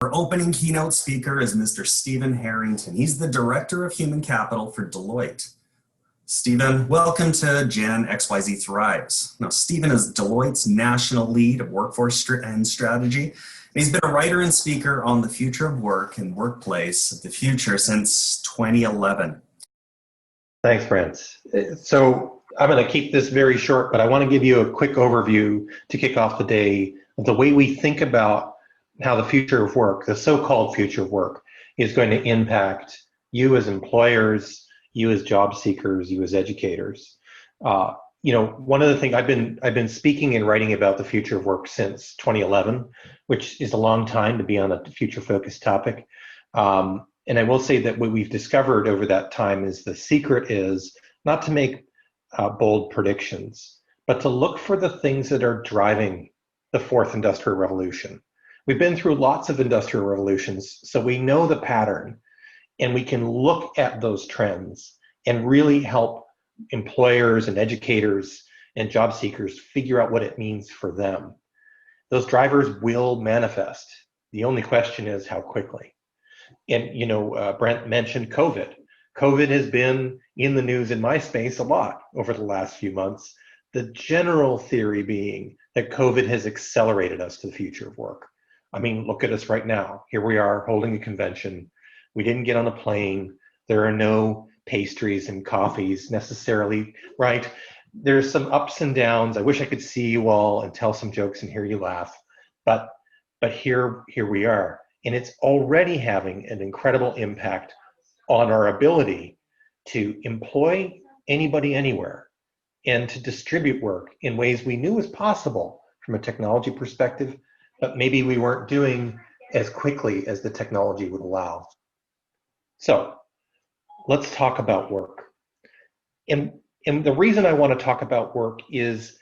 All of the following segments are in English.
Our opening keynote speaker is Mr. Stephen Harrington. He's the Director of Human Capital for Deloitte. Stephen, welcome to GENXYZ Thrives. Now, Stephen is Deloitte's National Lead of Workforce and Strategy. He's been a writer and speaker on the future of work and workplace of the future since 2011. Thanks, Brent. So I'm going to keep this very short, but I want to give you a quick overview to kick off the day of the way we think about how the future of work, the so-called future of work, is going to impact you as employers, you as job seekers, you as educators. One of the things I've been speaking and writing about the future of work since 2011, which is a long time to be on a future-focused topic. And I will say that what we've discovered over that time is the secret is not to make bold predictions, but to look for the things that are driving the fourth industrial revolution. We've been through lots of industrial revolutions, so we know the pattern, and we can look at those trends and really help employers and educators and job seekers figure out what it means for them. Those drivers will manifest. The only question is how quickly. And Brent mentioned COVID. COVID has been in the news in my space a lot over the last few months. The general theory being that COVID has accelerated us to the future of work. I mean, look at us right now. Here we are holding a convention. We didn't get on a plane. There are no pastries and coffees necessarily, right? There's some ups and downs. I wish I could see you all and tell some jokes and hear you laugh, but here we are. And it's already having an incredible impact on our ability to employ anybody anywhere and to distribute work in ways we knew was possible from a technology perspective, but maybe we weren't doing as quickly as the technology would allow. So let's talk about work. And the reason I want to talk about work is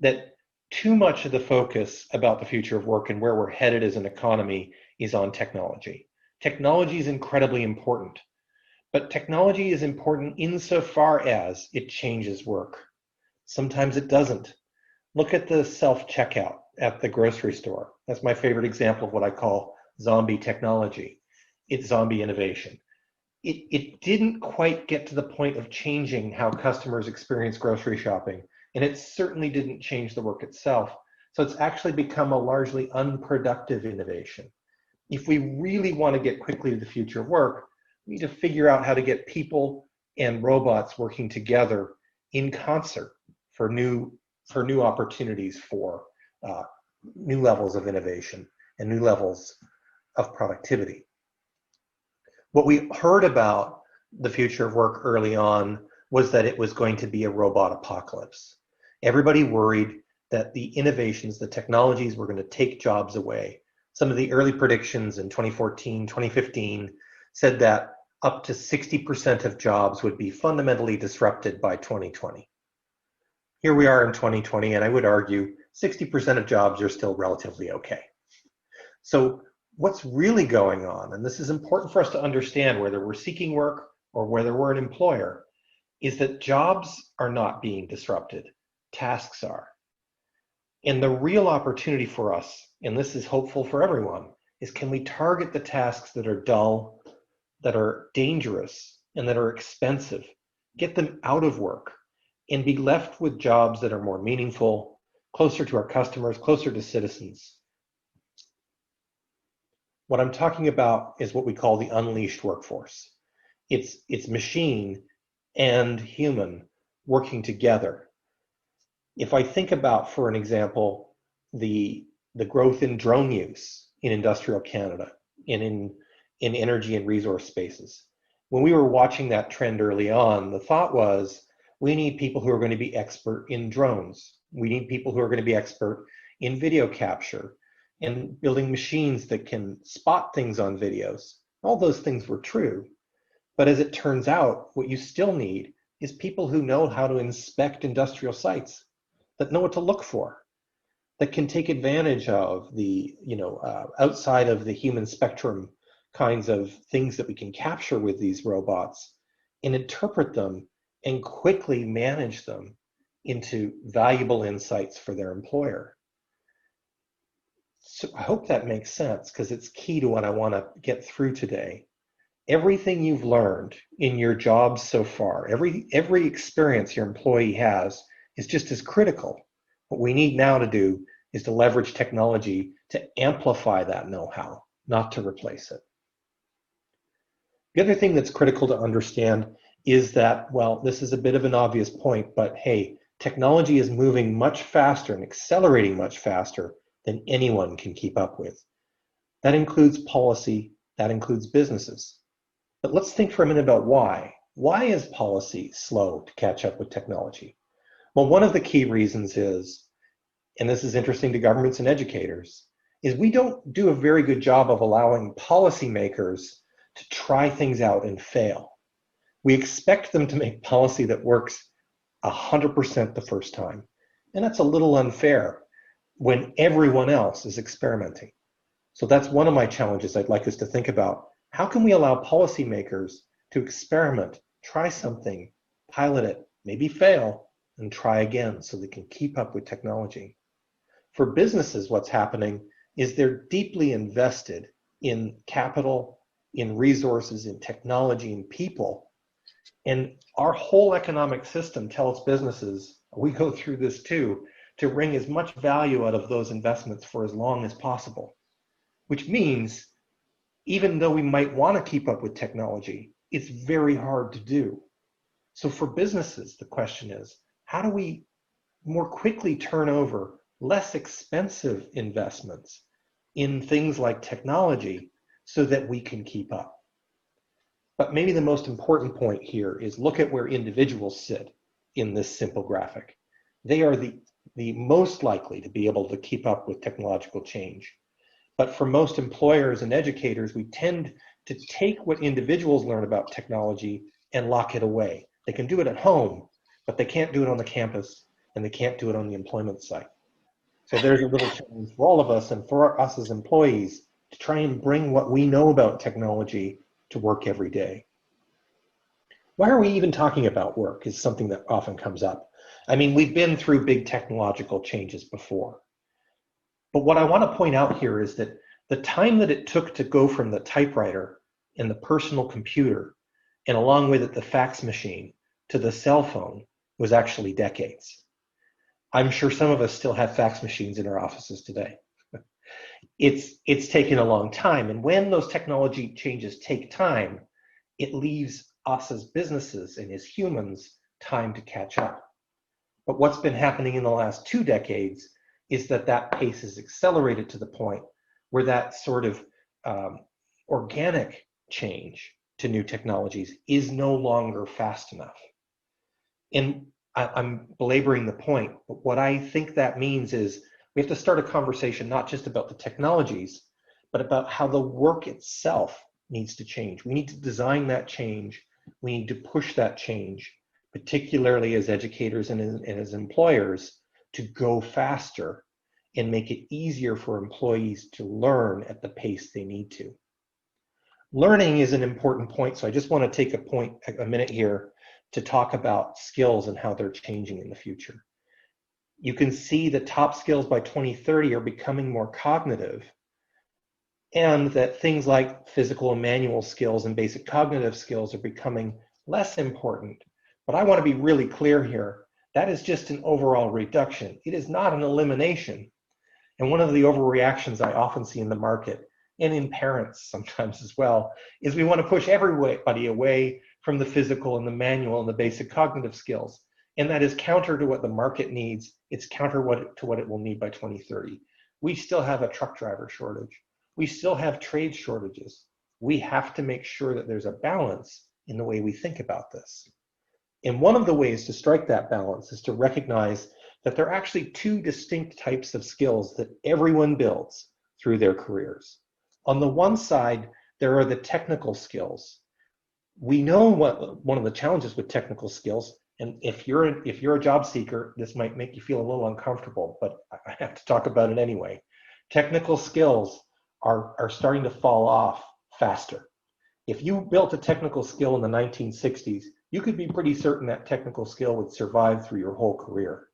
that too much of the focus about the future of work and where we're headed as an economy is on technology. Technology is incredibly important, but technology is important insofar as it changes work. Sometimes it doesn't. Look at the self-checkout at the grocery store. That's my favorite example of what I call zombie technology. It's zombie innovation. It didn't quite get to the point of changing how customers experience grocery shopping, and it certainly didn't change the work itself. So it's actually become a largely unproductive innovation. If we really want to get quickly to the future of work, we need to figure out how to get people and robots working together in concert for new opportunities for new levels of innovation and new levels of productivity. What we heard about the future of work early on was that it was going to be a robot apocalypse. Everybody worried that the innovations, the technologies were going to take jobs away. Some of the early predictions in 2014, 2015 said that up to 60% of jobs would be fundamentally disrupted by 2020. Here we are in 2020, and I would argue 60% of jobs are still relatively okay. So what's really going on, and this is important for us to understand whether we're seeking work or whether we're an employer, is that jobs are not being disrupted, tasks are. And the real opportunity for us, and this is hopeful for everyone, is can we target the tasks that are dull, that are dangerous, and that are expensive, get them out of work, and be left with jobs that are more meaningful, closer to our customers, closer to citizens. What I'm talking about is what we call the unleashed workforce. It's machine and human working together. If I think about, for an example, the growth in drone use in industrial Canada and in energy and resource spaces, when we were watching that trend early on, the thought was, we need people who are going to be expert in drones. We need people who are going to be expert in video capture and building machines that can spot things on videos. All those things were true. But as it turns out, what you still need is people who know how to inspect industrial sites, that know what to look for, that can take advantage of the, outside of the human spectrum kinds of things that we can capture with these robots and interpret them and quickly manage them into valuable insights for their employer. So I hope that makes sense because it's key to what I want to get through today. Everything you've learned in your job so far, every experience your employee has is just as critical. What we need now to do is to leverage technology to amplify that know-how, not to replace it. The other thing that's critical to understand is that, well, this is a bit of an obvious point, but hey, technology is moving much faster and accelerating much faster than anyone can keep up with. That includes policy, that includes businesses. But let's think for a minute about why. Why is policy slow to catch up with technology? Well, one of the key reasons is, and this is interesting to governments and educators, is we don't do a very good job of allowing policymakers to try things out and fail. We expect them to make policy that works 100% the first time. And that's a little unfair when everyone else is experimenting. So that's one of my challenges I'd like us to think about. How can we allow policymakers to experiment, try something, pilot it, maybe fail, and try again so they can keep up with technology? For businesses, what's happening is they're deeply invested in capital, in resources, in technology, in people. And our whole economic system tells businesses, we go through this too, to wring as much value out of those investments for as long as possible, which means even though we might want to keep up with technology, it's very hard to do. So for businesses, the question is, how do we more quickly turn over less expensive investments in things like technology so that we can keep up? But maybe the most important point here is look at where individuals sit in this simple graphic. They are the most likely to be able to keep up with technological change. But for most employers and educators, we tend to take what individuals learn about technology and lock it away. They can do it at home, but they can't do it on the campus, and they can't do it on the employment site. So there's a little challenge for all of us and for us as employees to try and bring what we know about technology to work every day. Why are we even talking about work is something that often comes up. I mean, we've been through big technological changes before. But what I want to point out here is that the time that it took to go from the typewriter and the personal computer, and along with it the fax machine, to the cell phone was actually decades. I'm sure some of us still have fax machines in our offices today. It's taken a long time, and when those technology changes take time, it leaves us as businesses and as humans time to catch up. But what's been happening in the last 2 decades is that pace is accelerated to the point where that sort of organic change to new technologies is no longer fast enough. And I'm belaboring the point, but what I think that means is we have to start a conversation not just about the technologies, but about how the work itself needs to change. We need to design that change. We need to push that change, particularly as educators and as employers, to go faster and make it easier for employees to learn at the pace they need to. Learning is an important point, so I just want to take a minute here to talk about skills and how they're changing in the future. You can see the top skills by 2030 are becoming more cognitive, and that things like physical and manual skills and basic cognitive skills are becoming less important. But I want to be really clear here. That is just an overall reduction. It is not an elimination. And one of the overreactions I often see in the market, and in parents sometimes as well, is we want to push everybody away from the physical and the manual and the basic cognitive skills. And that is counter to what the market needs. It's counter to what it will need by 2030. We still have a truck driver shortage. We still have trade shortages. We have to make sure that there's a balance in the way we think about this. And one of the ways to strike that balance is to recognize that there are actually 2 distinct types of skills that everyone builds through their careers. On the one side, there are the technical skills. We know what one of the challenges with technical skills, and if you're a job seeker, this might make you feel a little uncomfortable, but I have to talk about it anyway. Technical skills are starting to fall off faster. If you built a technical skill in the 1960s, you could be pretty certain that technical skill would survive through your whole career.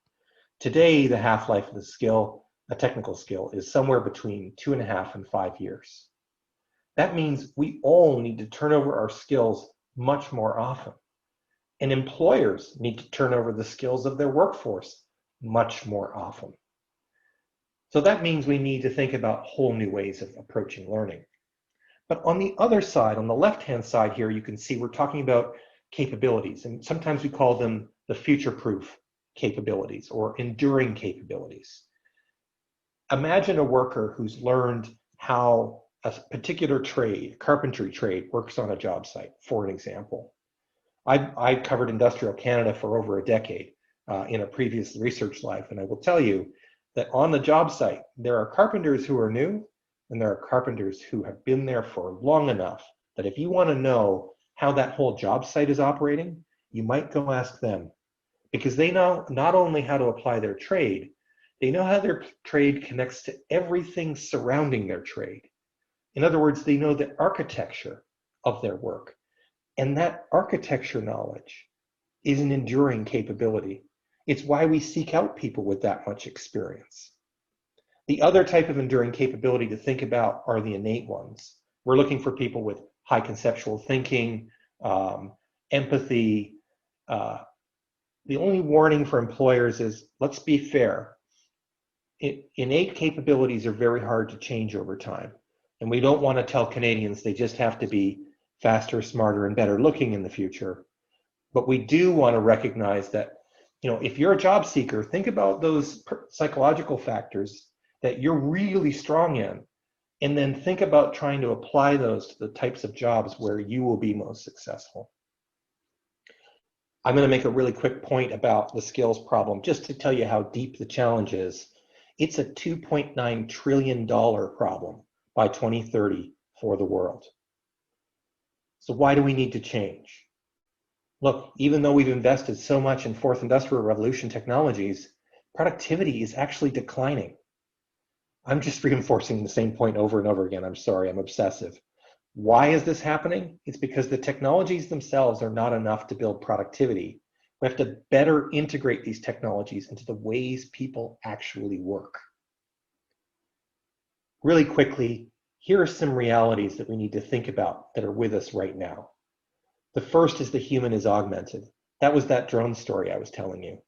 Today, the half-life of the skill a technical skill, is somewhere between 2.5 and 5 years. That means we all need to turn over our skills much more often. And employers need to turn over the skills of their workforce much more often. So that means we need to think about whole new ways of approaching learning. But on the other side, on the left-hand side here, you can see we're talking about capabilities, and sometimes we call them the future-proof capabilities or enduring capabilities. Imagine a worker who's learned how a particular trade, carpentry trade, works on a job site, for an example. I covered industrial Canada for over a decade in a previous research life, and I will tell you that on the job site, there are carpenters who are new, and there are carpenters who have been there for long enough that if you want to know how that whole job site is operating, you might go ask them, because they know not only how to apply their trade, they know how their trade connects to everything surrounding their trade. In other words, they know the architecture of their work. And that architecture knowledge is an enduring capability. It's why we seek out people with that much experience. The other type of enduring capability to think about are the innate ones. We're looking for people with high conceptual thinking, empathy. The only warning for employers is, let's be fair. Innate capabilities are very hard to change over time. And we don't want to tell Canadians they just have to be faster, smarter, and better looking in the future. But we do want to recognize that, if you're a job seeker, think about those psychological factors that you're really strong in, and then think about trying to apply those to the types of jobs where you will be most successful. I'm going to make a really quick point about the skills problem, just to tell you how deep the challenge is. It's a $2.9 trillion problem by 2030 for the world. So why do we need to change? Look, even though we've invested so much in fourth industrial revolution technologies, productivity is actually declining. I'm just reinforcing the same point over and over again. I'm sorry, I'm obsessive. Why is this happening? It's because the technologies themselves are not enough to build productivity. We have to better integrate these technologies into the ways people actually work. Really quickly, here are some realities that we need to think about that are with us right now. The first is the human is augmented. That was that drone story I was telling you.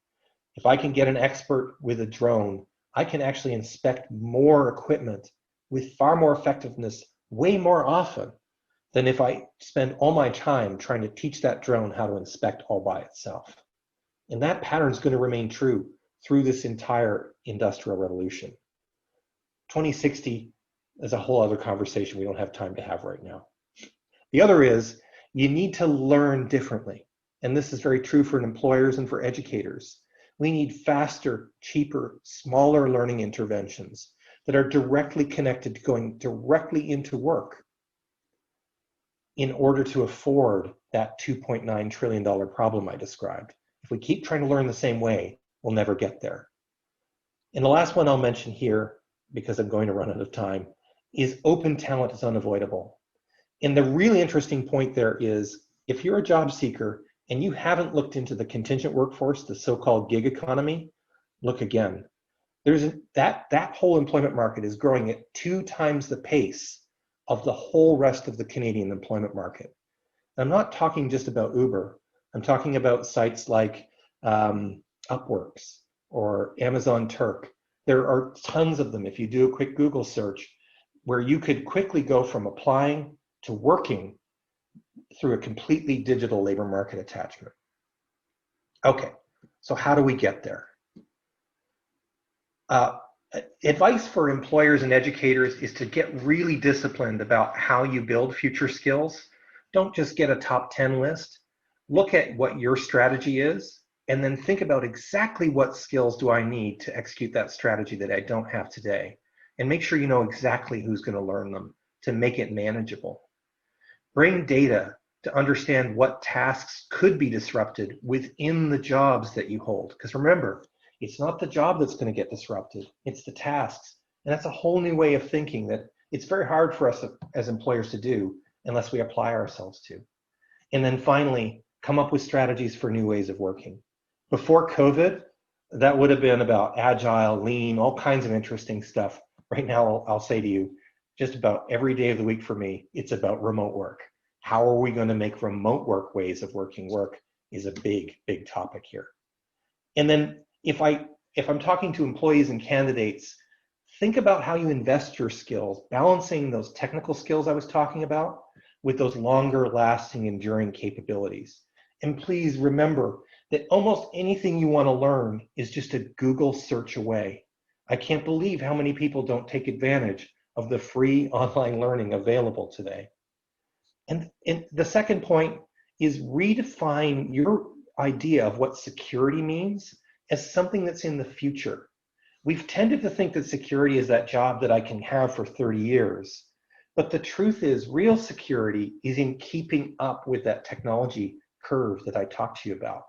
If I can get an expert with a drone, I can actually inspect more equipment with far more effectiveness way more often than if I spend all my time trying to teach that drone how to inspect all by itself. And that pattern is going to remain true through this entire industrial revolution. 2060 is a whole other conversation we don't have time to have right now. The other is you need to learn differently. And this is very true for employers and for educators. We need faster, cheaper, smaller learning interventions that are directly connected to going directly into work in order to afford that $2.9 trillion problem I described. If we keep trying to learn the same way, we'll never get there. And the last one I'll mention here, because I'm going to run out of time, is open talent is unavoidable. And the really interesting point there is, if you're a job seeker and you haven't looked into the contingent workforce, the so-called gig economy, look again. That whole employment market is growing at 2 times the pace of the whole rest of the Canadian employment market. I'm not talking just about Uber. I'm talking about sites like Upworks or Amazon Turk. There are tons of them if you do a quick Google search, where you could quickly go from applying to working through a completely digital labor market attachment. Okay, so how do we get there? Advice for employers and educators is to get really disciplined about how you build future skills. Don't just get a top 10 list. Look at what your strategy is, and then think about exactly what skills do I need to execute that strategy that I don't have today. And make sure you know exactly who's going to learn them to make it manageable. Bring data to understand what tasks could be disrupted within the jobs that you hold. Because remember, it's not the job that's going to get disrupted, it's the tasks. And that's a whole new way of thinking that it's very hard for us as employers to do unless we apply ourselves to. And then finally, come up with strategies for new ways of working. Before COVID, That would have been about agile, lean, all kinds of interesting stuff. Right now, I'll say to you, just about every day of the week for me, it's about remote work. How are we going to make remote work ways of work is a big, big topic here. And then if I'm talking to employees and candidates, think about how you invest your skills, balancing those technical skills I was talking about with those longer lasting, enduring capabilities. And please remember that almost anything you want to learn is just a Google search away. I can't believe how many people don't take advantage of the free online learning available today. And the second point is redefine your idea of what security means as something that's in the future. We've tended to think that security is that job that I can have for 30 years. But the truth is, real security is in keeping up with that technology curve that I talked to you about.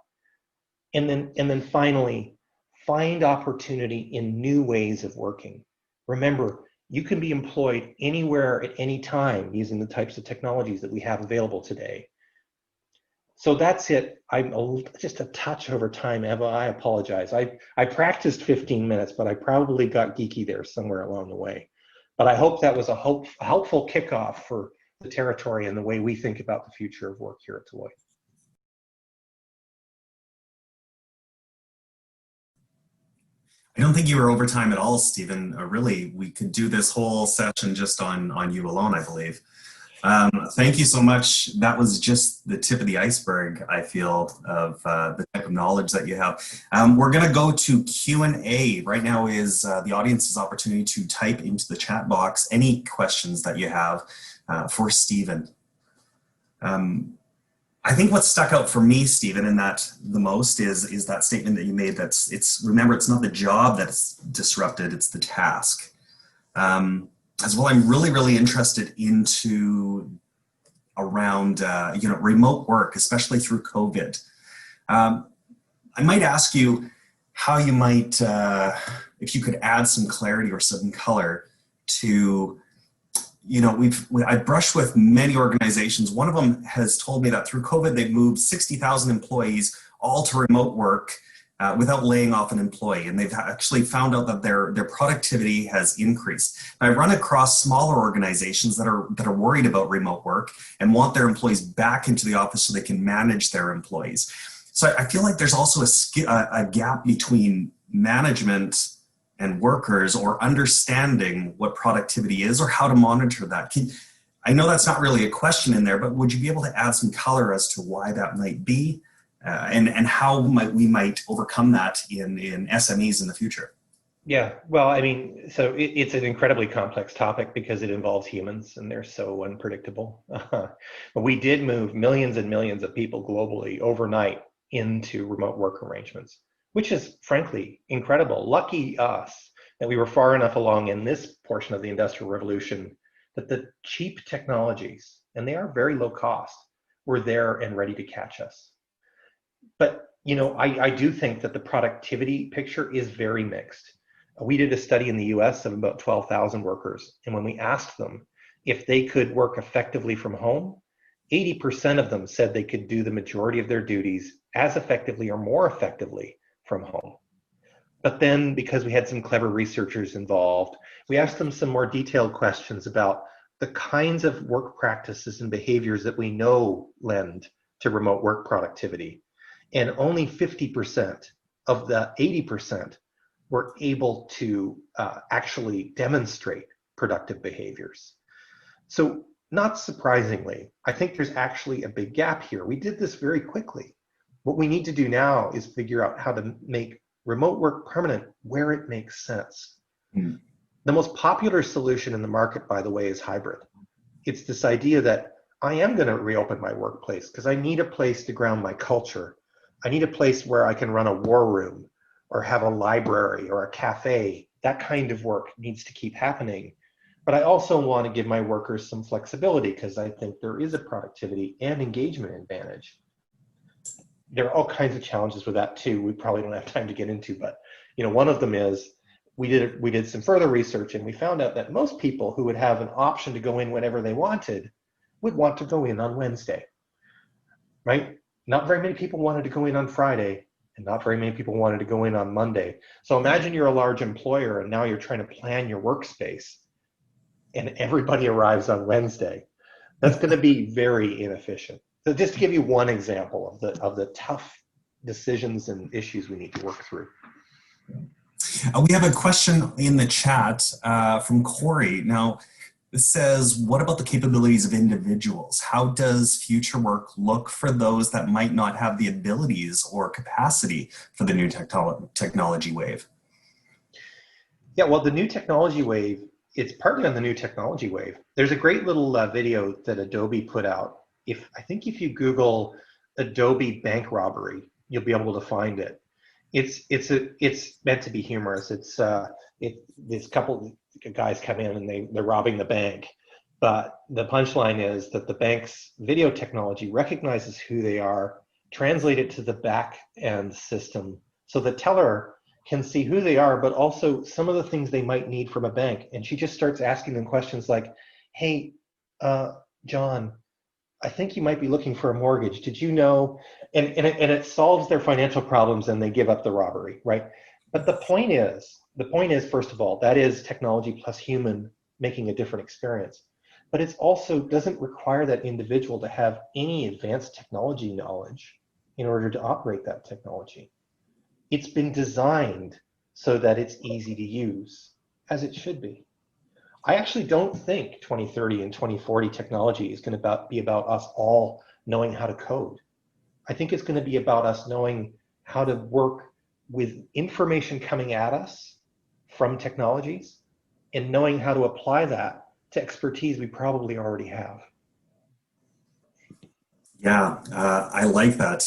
And then finally, find opportunity in new ways of working. Remember, you can be employed anywhere at any time using the types of technologies that we have available today. So that's it. I'm just a touch over time, Eva. I apologize. I practiced 15 minutes, but I probably got geeky there somewhere along the way. But I hope that was a helpful kickoff for the territory and the way we think about the future of work here at Deloitte. I don't think you were over time at all, Stephen. Really, we could do this whole session just on you alone, I believe. Thank you so much. That was just the tip of the iceberg, I feel, of the type of knowledge that you have. We're going to go to Q&A. Right now is the audience's opportunity to type into the chat box any questions that you have for Stephen. I think what stuck out for me, Stephen, in that the most is that statement that you made. Remember, it's not the job that's disrupted; it's the task. As well, I'm really interested into around remote work, especially through COVID. I might ask you how you might, if you could add some clarity or some color to. I've brushed with many organizations. One of them has told me that through COVID, they've moved 60,000 employees all to remote work without laying off an employee. And they've actually found out that their productivity has increased. And I run across smaller organizations that are worried about remote work and want their employees back into the office so they can manage their employees. So I feel like there's also a gap between management and workers, or understanding what productivity is or how to monitor that. I know that's not really a question in there, but would you be able to add some color as to why that might be and how we might overcome that in SMEs in the future? Yeah, well, I mean, so it's an incredibly complex topic because it involves humans and they're so unpredictable. But we did move millions and millions of people globally overnight into remote work arrangements, which is frankly incredible. Lucky us that we were far enough along in this portion of the Industrial Revolution that the cheap technologies, and they are very low cost, were there and ready to catch us. But I do think that the productivity picture is very mixed. We did a study in the US of about 12,000 workers, and when we asked them if they could work effectively from home, 80% of them said they could do the majority of their duties as effectively or more effectively from home. But then, because we had some clever researchers involved, we asked them some more detailed questions about the kinds of work practices and behaviors that we know lend to remote work productivity. And only 50% of the 80% were able to actually demonstrate productive behaviors. So not surprisingly, I think there's actually a big gap here. We did this very quickly. What we need to do now is figure out how to make remote work permanent where it makes sense. Mm. The most popular solution in the market, by the way, is hybrid. It's this idea that I am going to reopen my workplace because I need a place to ground my culture. I need a place where I can run a war room or have a library or a cafe. That kind of work needs to keep happening. But I also want to give my workers some flexibility because I think there is a productivity and engagement advantage. There are all kinds of challenges with that too. We probably don't have time to get into, but one of them is we did some further research and we found out that most people who would have an option to go in whenever they wanted would want to go in on Wednesday, right? Not very many people wanted to go in on Friday, and not very many people wanted to go in on Monday. So imagine you're a large employer and now you're trying to plan your workspace and everybody arrives on Wednesday. That's going to be very inefficient. So just to give you one example of the tough decisions and issues we need to work through. We have a question in the chat from Corey. Now, this says, what about the capabilities of individuals? How does future work look for those that might not have the abilities or capacity for the new technology wave? Yeah, well, the new technology wave, it's partly on the new technology wave. There's a great little video that Adobe put out. I think if you Google Adobe bank robbery, you'll be able to find it. It's meant to be humorous. This couple guys come in and they're robbing the bank, but the punchline is that the bank's video technology recognizes who they are, translate it to the back end system, so the teller can see who they are, but also some of the things they might need from a bank. And she just starts asking them questions like, "Hey, John, I think you might be looking for a mortgage. Did you know?" And it solves their financial problems and they give up the robbery, right? But the point is, first of all, that is technology plus human making a different experience. But it also doesn't require that individual to have any advanced technology knowledge in order to operate that technology. It's been designed so that it's easy to use, as it should be. I actually don't think 2030 and 2040 technology is going to be about us all knowing how to code. I think it's going to be about us knowing how to work with information coming at us from technologies and knowing how to apply that to expertise we probably already have. Yeah, I like that.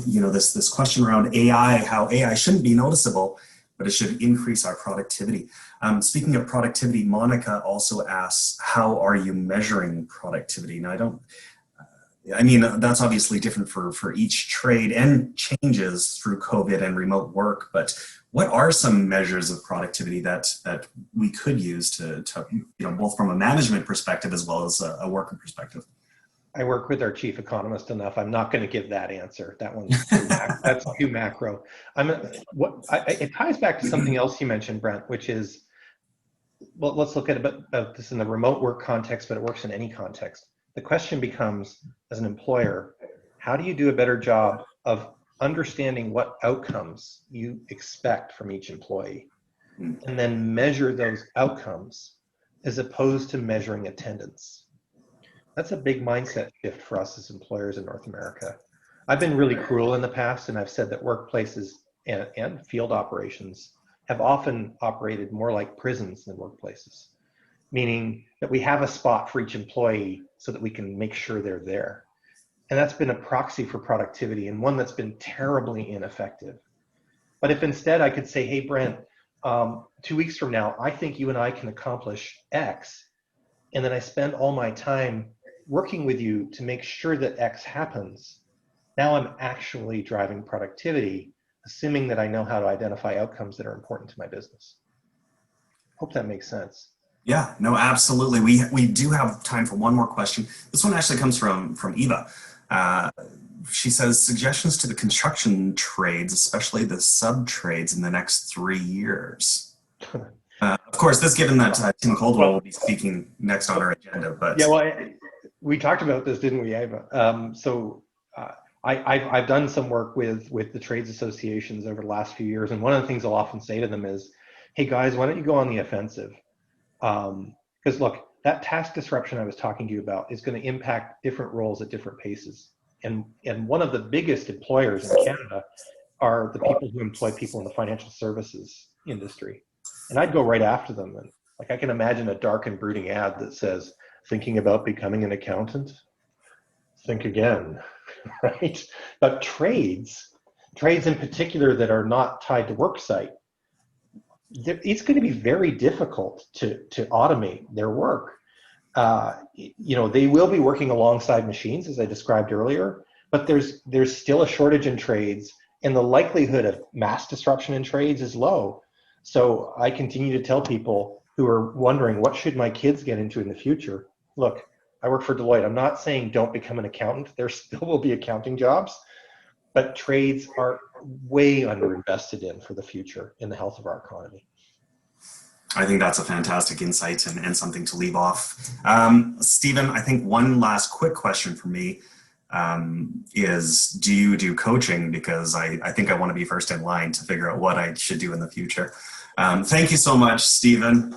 This question around AI, how AI shouldn't be noticeable, but it should increase our productivity. Speaking of productivity, Monica also asks, how are you measuring productivity? Now, that's obviously different for each trade and changes through COVID and remote work, but what are some measures of productivity that we could use to both from a management perspective as well as a worker perspective? I work with our chief economist enough. I'm not going to give that answer. That one's that's too macro. It ties back to something else you mentioned, Brent, which is, well, let's look at this in the remote work context, but it works in any context. The question becomes, as an employer, how do you do a better job of understanding what outcomes you expect from each employee, and then measure those outcomes as opposed to measuring attendance? That's a big mindset shift for us as employers in North America. I've been really cruel in the past, and I've said that workplaces and field operations have often operated more like prisons than workplaces, meaning that we have a spot for each employee so that we can make sure they're there. And that's been a proxy for productivity, and one that's been terribly ineffective. But if instead I could say, hey, Brent, 2 weeks from now, I think you and I can accomplish X, and then I spend all my time working with you to make sure that X happens, now I'm actually driving productivity, assuming that I know how to identify outcomes that are important to my business. Hope that makes sense. Yeah, no, absolutely. We do have time for one more question. This one actually comes from Eva. She says, suggestions to the construction trades, especially the sub-trades in the next 3 years. Of course, this given that Tim Caldwell will be speaking next on our agenda. But yeah, well, we talked about this, didn't we, Eva? I've done some work with the trades associations over the last few years, and one of the things I'll often say to them is, hey guys, why don't you go on the offensive? Because look, that task disruption I was talking to you about is going to impact different roles at different paces. And one of the biggest employers in Canada are the people who employ people in the financial services industry. And I'd go right after them. And like, I can imagine a dark and brooding ad that says, thinking about becoming an accountant? Think again, right? But trades in particular that are not tied to worksite, it's going to be very difficult to automate their work. They will be working alongside machines, as I described earlier, but there's still a shortage in trades, and the likelihood of mass disruption in trades is low. So I continue to tell people who are wondering, what should my kids get into in the future? Look, I work for Deloitte. I'm not saying don't become an accountant. There still will be accounting jobs, but trades are way underinvested in for the future in the health of our economy. I think that's a fantastic insight and something to leave off. Stephen, I think one last quick question for me is, do you do coaching? Because I think I want to be first in line to figure out what I should do in the future. Thank you so much, Stephen.